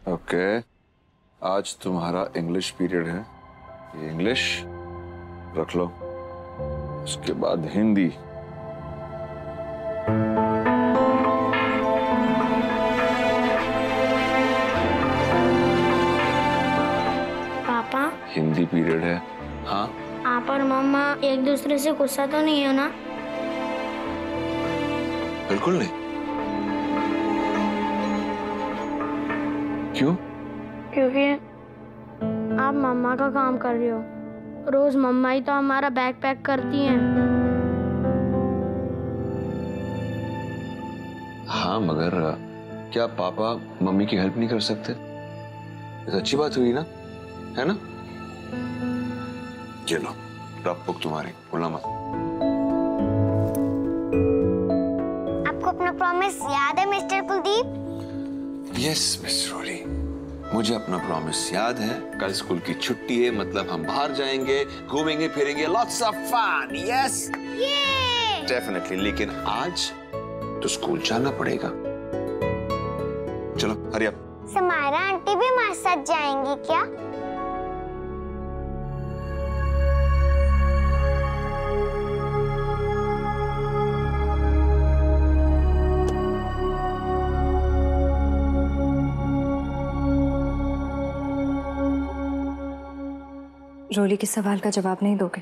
Okay, आज तुम्हारा English period है। ये इंग्लिश रख लो, उसके बाद हिंदी। पापा, हिंदी पीरियड है। हाँ, आप और मम्मा एक दूसरे से गुस्सा तो नहीं हो ना? बिल्कुल नहीं। क्यों? क्योंकि आप मम्मा का काम कर रही हो। रोज मम्मा ही तो हमारा बैग पैक करती हैं। हाँ, मगर क्या पापा मम्मी की हेल्प नहीं कर सकते? ये तो अच्छी बात हुई ना, है ना? ये लो, रफ बुक तुम्हारी, भूलना मत। आपको अपना प्रॉमिस याद है मिस्टर कुलदीप? यस मिस रोली, मुझे अपना प्रॉमिस याद है। कल स्कूल की छुट्टी है, मतलब हम बाहर जाएंगे, घूमेंगे फिरेंगे, lots of fun. Yes definitely, लेकिन आज तो स्कूल जाना पड़ेगा। चलो हरी अप। समारा आंटी भी हमारे साथ जाएंगी क्या? रोली के सवाल का जवाब नहीं दोगे?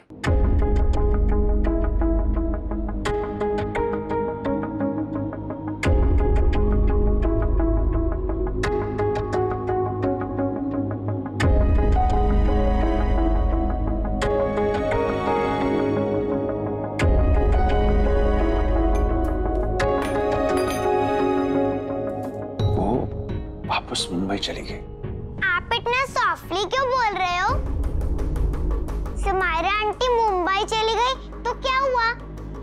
वो वापस मुंबई चली गई। आप इतना सॉफ्टली क्यों बोल रहे हो? समारा आंटी मुंबई चली गई तो क्या हुआ?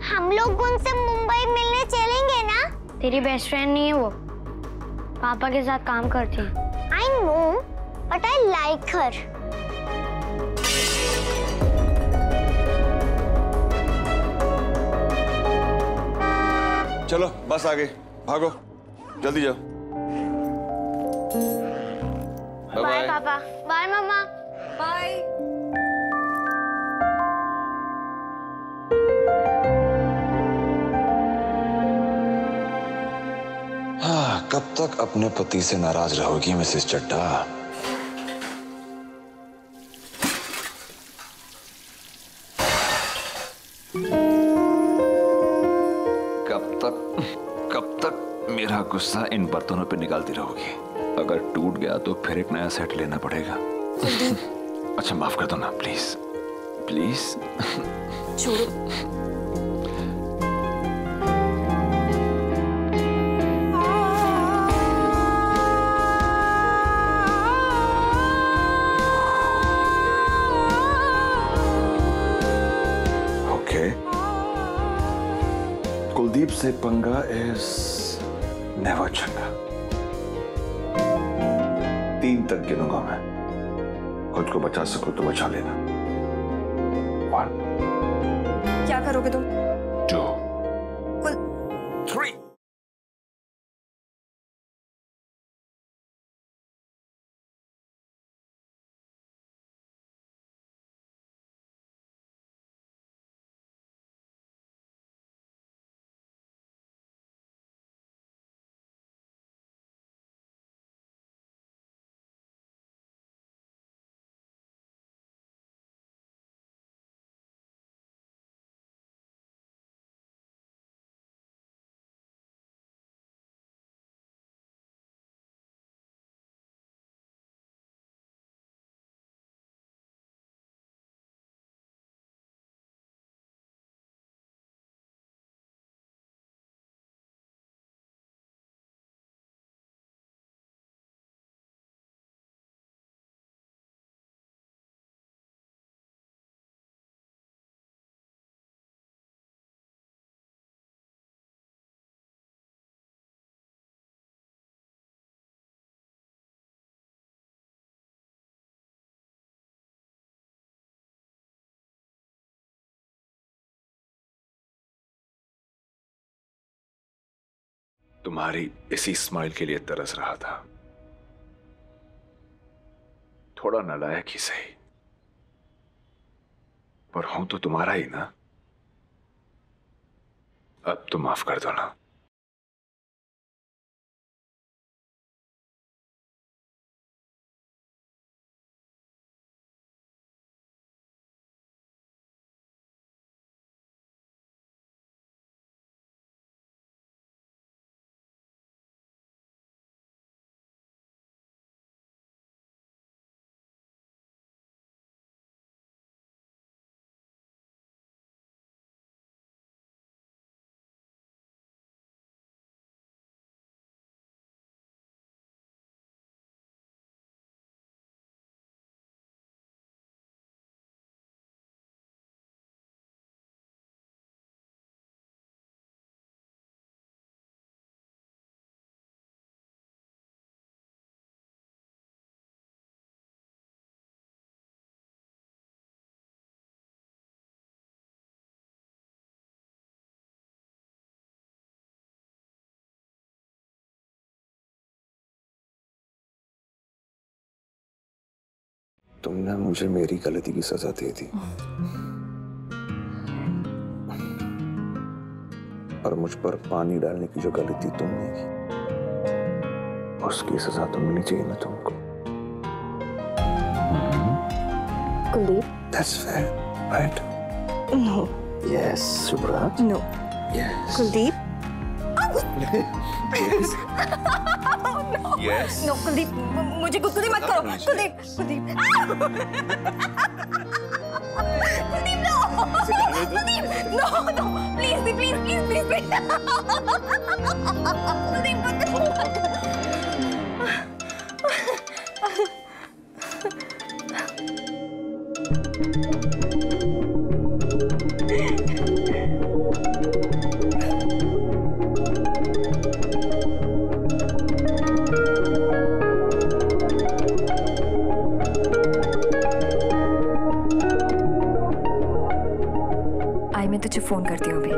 हम लोग उनसे मुंबई मिलने चलेंगे ना? तेरी बेस्ट फ्रेंड नहीं है वो, पापा के साथ काम करती है। I know, but I like her. चलो बस आ गई, भागो जल्दी जाओ। बाय पापा, बाय मम्मा। बाय। हाँ, कब तक अपने पति से नाराज रहोगी मिसेस चड्ढा? कब तक मेरा गुस्सा इन बर्तनों पे निकालती रहोगी? अगर टूट गया तो फिर एक नया सेट लेना पड़ेगा। अच्छा माफ कर दो ना, प्लीज प्लीज। छोड़ो। कुलदीप से पंगा इज नेवर चंगा। 3 तक गिनूंगा मैं, खुद को बचा सको तो बचा लेना। 1 क्या करोगे तुम? 2 3। तुम्हारी इसी स्माइल के लिए तरस रहा था। थोड़ा नालायक ही सही, पर हूं तो तुम्हारा ही ना। अब तो माफ कर दो ना। तुमने मुझे मेरी गलती की सजा दे दी और मुझ पर पानी डालने की जो गलती तुमने की, उसकी सजा तो मिलनी चाहिए ना तुमको। Kuldeep, That's fair, right? No. Yes, Shubhra. No. Yes. Kuldeep. Yes. Yes. No Kuldeep, मुझे गुदगुदी मत करो। Kuldeep, Kuldeep. Kuldeep no. Kuldeep no no, please please please please please. Kuldeep मत करो। मैं तुझे फोन करती हूँ अभी।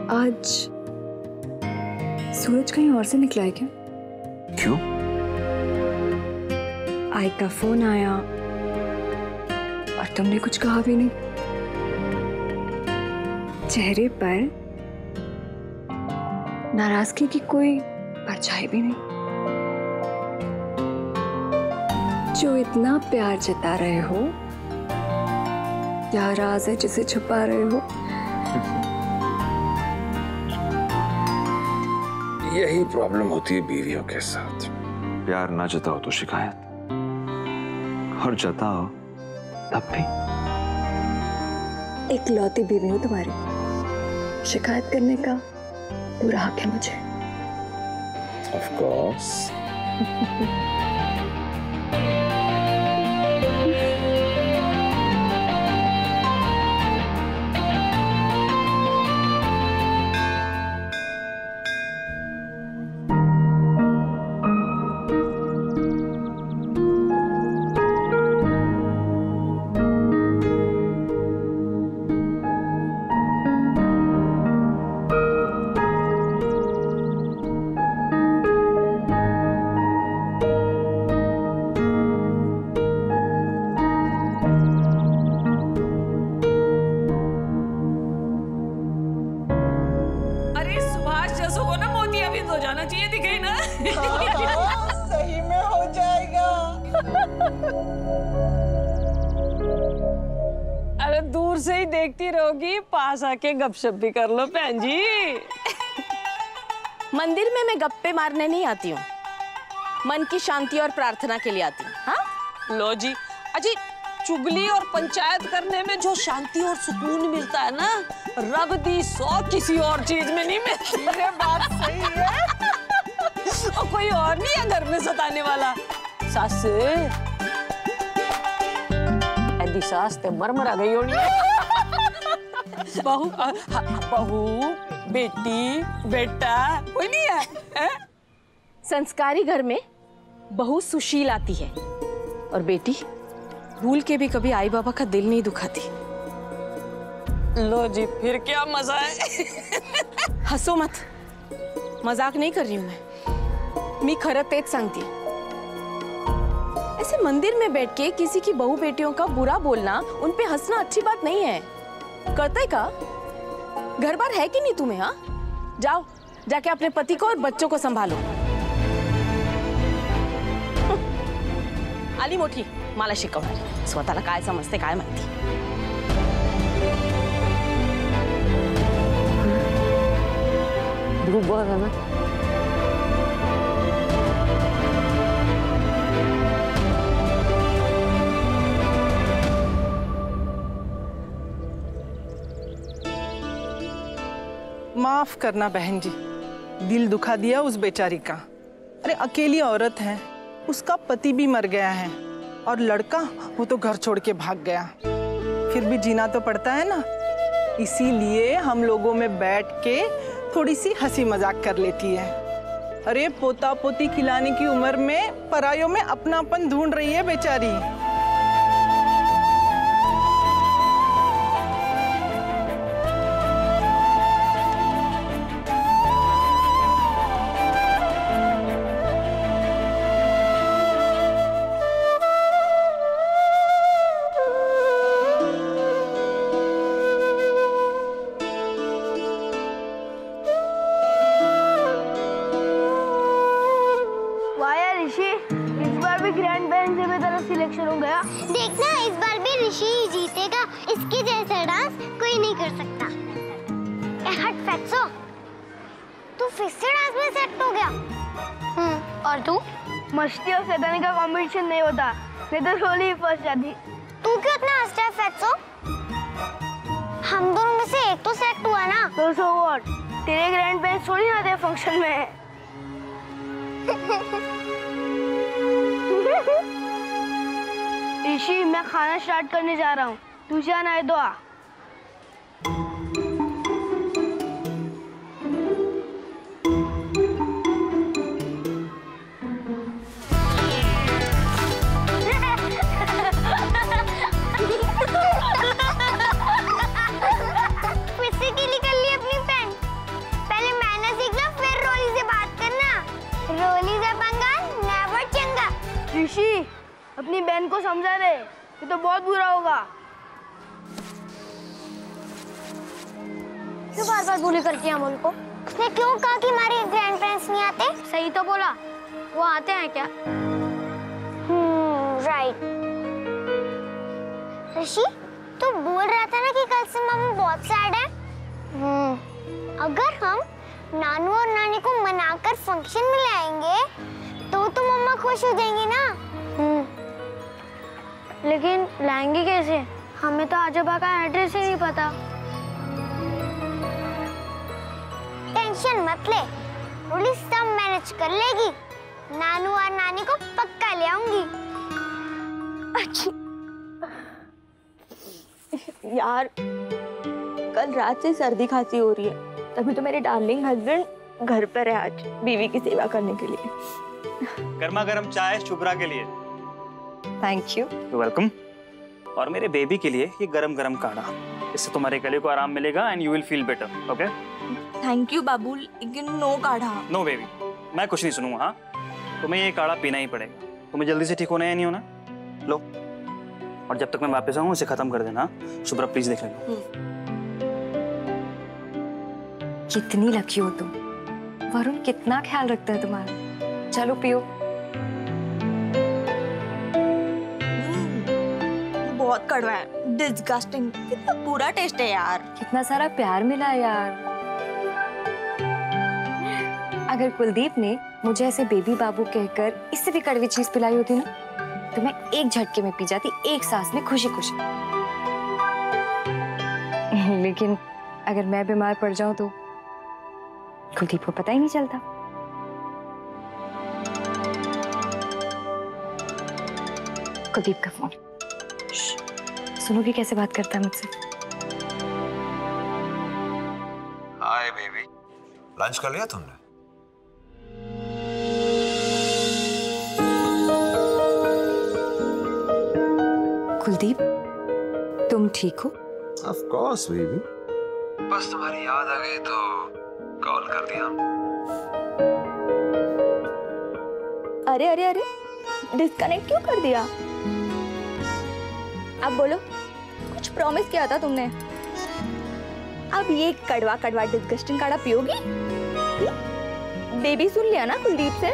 आज सूरज कहीं और से निकला है क्या? क्यों? आई का फोन आया और तुमने कुछ कहा भी नहीं। चेहरे पर नाराजगी की कोई परछाई भी नहीं। जो इतना प्यार जता रहे हो, क्या राज है जिसे छुपा रहे हो? यही प्रॉब्लम होती है बीवियों के साथ। प्यार ना जताओ तो शिकायत, और जताओ तब भी। एक लौती बीवी हूं तुम्हारी, शिकायत करने का पूरा हक है मुझे। Of course. सही में हो जाएगा। अरे दूर से ही देखती रहोगी, पास आके गपशप भी कर लो बहन जी। मंदिर में मैं गप्पे मारने नहीं आती हूँ, मन की शांति और प्रार्थना के लिए आती हूँ। हाँ लो जी, अजी चुगली और पंचायत करने में जो शांति और सुकून मिलता है ना, रब दी 100 किसी और चीज में नहीं मिलती। ये बात सही है। और कोई और नहीं है घर में सताने वाला। सास तेरी सास ते मरमरा गई होनी। बहू बहू बेटी बेटा कोई नहीं है? संस्कारी घर में बहू सुशील आती है और बेटी भूल के भी कभी आई बाबा का दिल नहीं दुखाती। लो जी, फिर क्या मजा है। हंसो मत, मजाक नहीं कर रही हूं मी खरं तेच सांगती। ऐसे मंदिर में बैठ के किसी की बहू बेटियों का बुरा बोलना, उन पे हंसना अच्छी बात नहीं है। करते का घर बार है कि नहीं तुम्हें? हाँ, जाओ जाके अपने पति को और बच्चों को संभालो। आली मोठी मला शिकवणारी, स्वतःला काय समजते काय माहिती। धूप बहुत है ना। माफ करना बहन जी, दिल दुखा दिया उस बेचारी का। अरे अकेली औरत है, उसका पति भी मर गया है और लड़का वो तो घर छोड़ के भाग गया। फिर भी जीना तो पड़ता है ना, इसीलिए हम लोगों में बैठ के थोड़ी सी हंसी मजाक कर लेती है। अरे पोता पोती खिलाने की उम्र में परायों में अपनापन ढूंढ रही है बेचारी। सिलेक्शन हो गया। देखना इस बार भी ऋषि ही जीतेगा, इसके जैसा डांस कोई नहीं कर सकता। हट फैक्सो, तू फिर से डांस में सेट हो गया। और तू? मस्ती और सैतानी का कॉम्पिटिशन नहीं होता, मैं तो सोली फर्स्ट जाती। तू क्यों इतना हंसता है फैक्सो? हम दोनों में से एक तो सेट हुआ ना। तो सो व्हाट, तेरे ग्रैंड पेरेंट्स थोड़ी आते हैं फंक्शन में। ऋषि, मैं खाना स्टार्ट करने जा रहा हूँ, तू जाना है तो आ। फिर से गिली कर ली अपनी पेन। पहले मैंने सीखना, फिर रोली से बात करना। रोली से पंगा नेवर चंगा। ऋषि, अपनी बहन को समझा दे, ये तो बहुत बुरा होगा। क्यों बार बार बुली करती है अमोल को? उसने क्यों कहा कि हमारे ग्रैंड पेरेंट्स नहीं आते? सही तो बोला, वो आते हैं क्या? राइट। ऋषि, तू बोल रहा था ना कि कल से मम्मी बहुत सैड है। अगर हम नानू और नानी को मनाकर फंक्शन में लाएंगे तो मम्मा खुश हो जाएंगी ना। लेकिन लाएंगे कैसे? हमें तो आजोबा का एड्रेस ही नहीं पता। टेंशन मत ले, रोली सब मैनेज कर लेगी। नानू और नानी को पक्का ले आऊंगी। यार, कल रात से सर्दी खांसी हो रही है, तभी तो मेरे डार्लिंग हस्बैंड घर पर है आज बीवी की सेवा करने के लिए। गर्मा गर्म चाय शुभ्रा के लिए। Thank you. वेलकम। और मेरे बेबी के लिए ये गरम गरम काढ़ा, इससे तुम्हारे गले को आराम मिलेगा and you will feel better. Okay? Thank you बाबू, लेकिन नो काढ़ा। नो बेबी, मैं कुछ नहीं सुनूंगा। हाँ, तुम्हें ये काढ़ा पीना ही पड़ेगा। तुम्हें जल्दी से ठीक होना है या नहीं होना? लो, और जब तक मैं वापस आऊँ उसे खत्म कर देना। शुभ्रा प्लीज देख लेना। कितनी लकी हो तुम, वरुण कितना ख्याल रखता है तुम्हारा। चलो पियो। बहुत कड़वा है, डिस्गस्टिंग। कितना बुरा टेस्ट है यार। कितना सारा प्यार मिला यार। अगर कुलदीप ने मुझे ऐसे बेबी बाबू कहकर इससे भी कड़वी चीज पिलाई होती ना, तो मैं एक झटके में पी जाती, एक सांस में खुशी खुशी। लेकिन अगर मैं बीमार पड़ जाऊं तो कुलदीप को पता ही नहीं चलता। कुलदीप का फोन। सुनोगे कैसे बात करता है मुझसे? हाय बेबी, लंच कर लिया तुमने? कुलदीप, तुम ठीक हो? ऑफ कोर्स बेबी, बस तुम्हारी याद आ गई तो कॉल कर दिया। अरे अरे अरे, डिस्कनेक्ट क्यों कर दिया? अब बोलो, कुछ प्रॉमिस किया था तुमने। अब ये कड़वा कड़वा डिस्गस्टिंग काढ़ा पियोगी? बेबी सुन लिया ना कुलदीप से?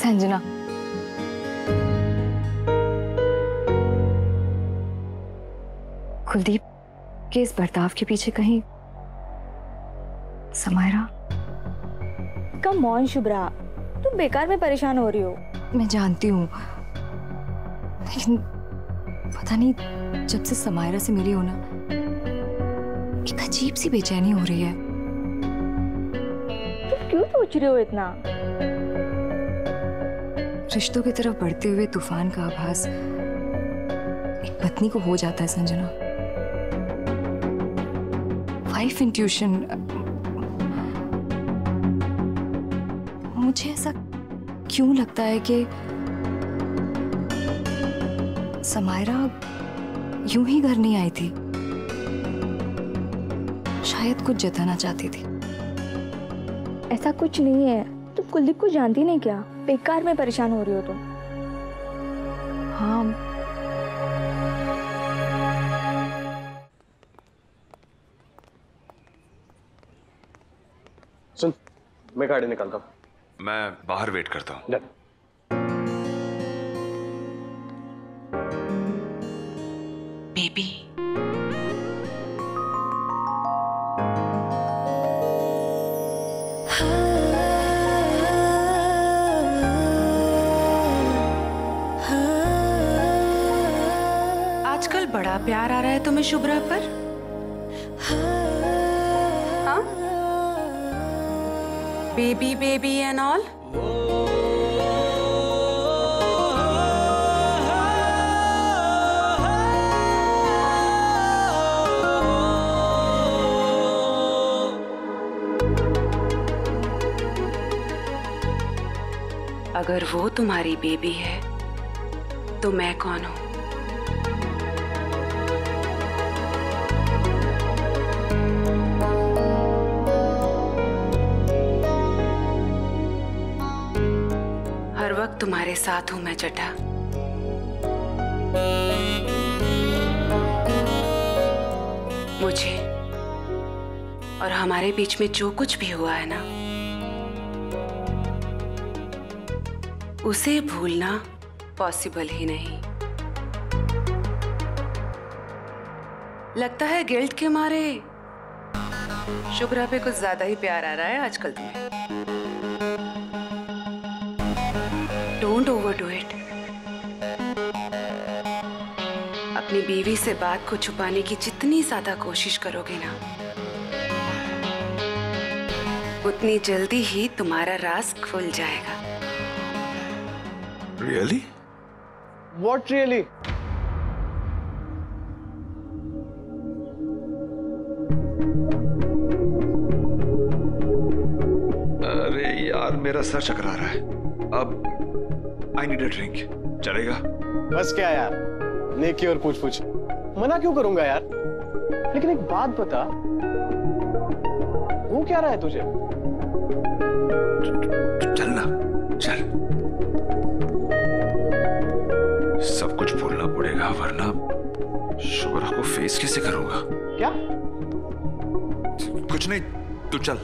संजना, कुलदीप के इस बर्ताव के पीछे कहीं समायरा? कम ऑन शुभ्रा, तुम बेकार में परेशान हो रही हो। मैं जानती हूँ, लेकिन पता नहीं जब से समायरा से मिली हो ना, एक अजीब सी बेचैनी हो रही है। तुम क्यों सोच रही हो इतना? रिश्तों की तरफ बढ़ते हुए तूफान का आभास एक पत्नी को हो जाता है संजना। Wife intuition. मुझे ऐसा क्यों लगता है कि समायरा यूं ही घर नहीं आई थी, शायद कुछ जताना चाहती थी। ऐसा कुछ नहीं है, तुम कुलदीप को जानती नहीं क्या? बेकार में परेशान हो रही हो तुम। हाँ, सुन, मैं गाड़ी निकालता हूँ। मैं बाहर वेट करता हूँ। बेबी, आजकल बड़ा प्यार आ रहा है तुम्हें शुभ्रा पर? हाँ? Baby baby and all? अगर वो तुम्हारी बेबी है तो मैं कौन हूं? हर वक्त तुम्हारे साथ हूं मैं जटा। मुझे और हमारे बीच में जो कुछ भी हुआ है ना, उसे भूलना पॉसिबल ही नहीं। लगता है गिल्ट के मारे शुभ्रा पे कुछ ज्यादा ही प्यार आ रहा है आजकल तुम्हें। Don't overdo it. अपनी बीवी से बात को छुपाने की जितनी ज्यादा कोशिश करोगे ना, उतनी जल्दी ही तुम्हारा राज खुल जाएगा। Really? What really? अरे यार, मेरा सर चकरा रहा है। अब आई नीड अ ड्रिंक। चलेगा? बस क्या यार, नेकी और पूछ पूछ। मना क्यों करूंगा यार? लेकिन एक बात बता, वो क्या रहा है तुझे? चलना, चल। सब कुछ भूलना पड़ेगा, वरना शुभ्रा को फेस कैसे करूंगा? क्या? कुछ नहीं, तू चल।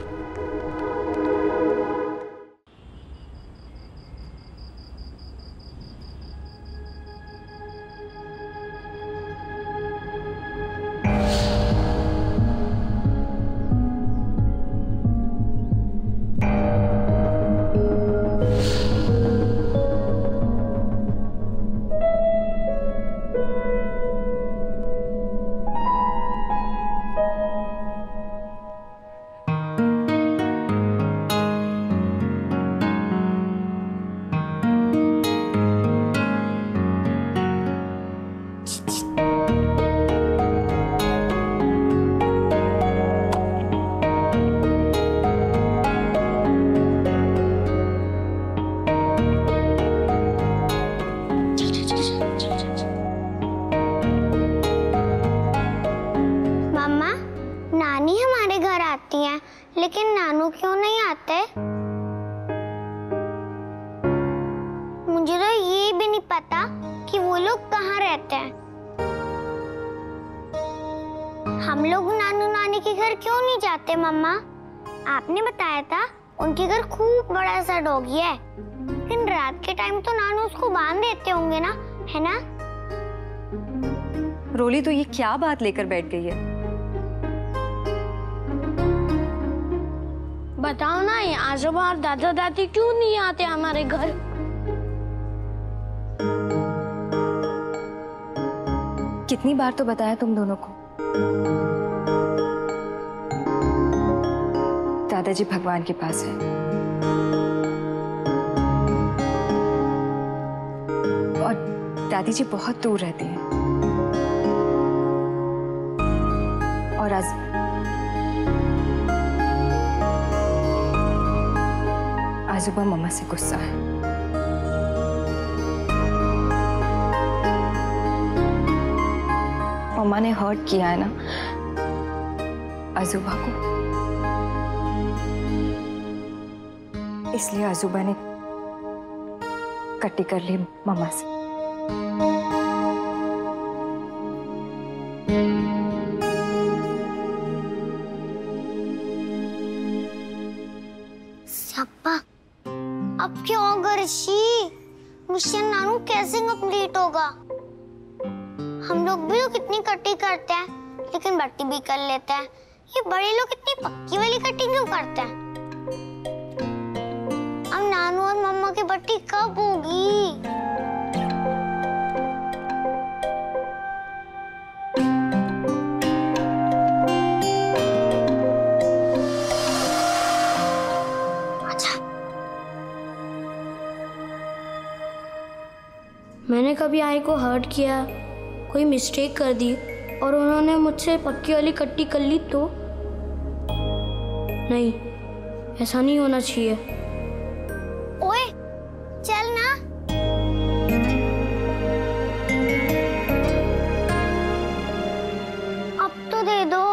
हम लोग नानू नानी के घर क्यों नहीं जाते मम्मा? आपने बताया था उनके घर खूब बड़ा सा डॉगी है, लेकिन रात के टाइम तो नानू उसको बांध देते होंगे ना, है ना? रोली तो ये क्या बात लेकर बैठ गई है? बताओ ना, ये आजोबा और दादा दादी क्यों नहीं आते हमारे घर? कितनी बार तो बताया तुम दोनों को, दादाजी भगवान के पास है और दादी जी बहुत दूर रहती हैं। और आज आजोबा मम्मा से गुस्सा है। मम्मा ने हर्ट किया है ना आजोबा को, इसलिए आजोबा ने कट्टी कर ली मम्मा से। सप्पा, अब क्या होगा ऋषि? मिशन नानू कैसे कंप्लीट होगा? हम लोग भी तो कितनी कट्टी करते हैं, लेकिन बट्टी भी कर लेते हैं। ये बड़े लोग इतनी पक्की वाली कट्टी क्यों करते हैं? अब नानू और मम्मा की बट्टी कब होगी? मैंने कभी आई को हर्ट किया, कोई मिस्टेक कर दी और उन्होंने मुझसे पक्की वाली कट्टी कर ली तो? नहीं, ऐसा नहीं होना चाहिए। ओए, चल ना। अब तो दे दो।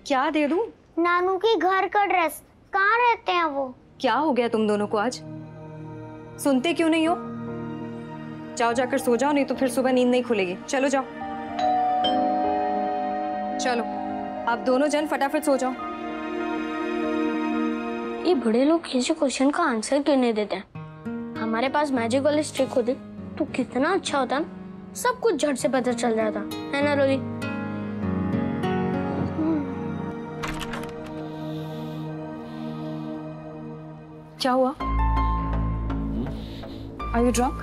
क्या दे दूं? नानू की घर का ड्रेस। कहाँ रहते हैं वो? क्या हो गया तुम दोनों को आज? सुनते क्यों नहीं हो? जाओ, जाकर सो जाओ, नहीं तो फिर सुबह नींद नहीं खुलेगी। चलो जाओ, चलो आप दोनों जन फटाफट सो जाओ। ये बड़े लोग किसी क्वेश्चन का आंसर क्यों नहीं देते हैं? हमारे पास मैजिक वाली स्टिक होती तो कितना अच्छा होता ना, सब कुछ झट से पता चल जाता, है ना रोली? क्या हुआ? Are you drunk?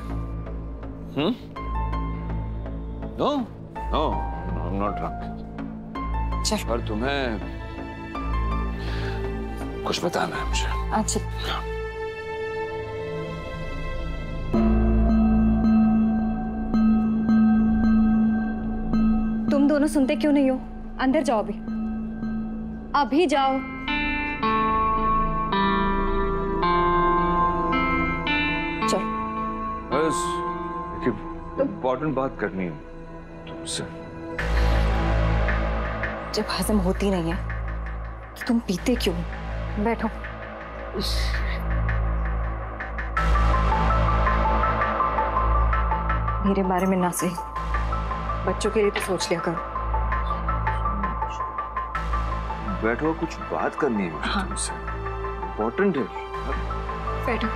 No, I'm not drunk. चल। पर तुम्हें कुछ बताना है मुझे। अच्छा। तुम दोनों सुनते क्यों नहीं हो? अंदर जाओ अभी, अभी जाओ। चल। बस इम्पोर्टेंट बात करनी है तुमसे। जब हजम होती नहीं है तो तुम पीते क्यों? बैठो। मेरे बारे में ना सही, बच्चों के लिए तो सोच लिया करो। बैठो, कुछ बात करनी है मुझे। हाँ। तुमसे इम्पोर्टेंट है। बैठो,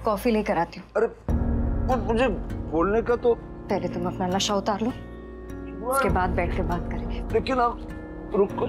कॉफी लेकर आती हूँ। अरे मुझे बोलने का तो पहले तुम अपना नशा उतार लो, उसके बाद बैठ के बात करेंगे। लेकिन अब रुको।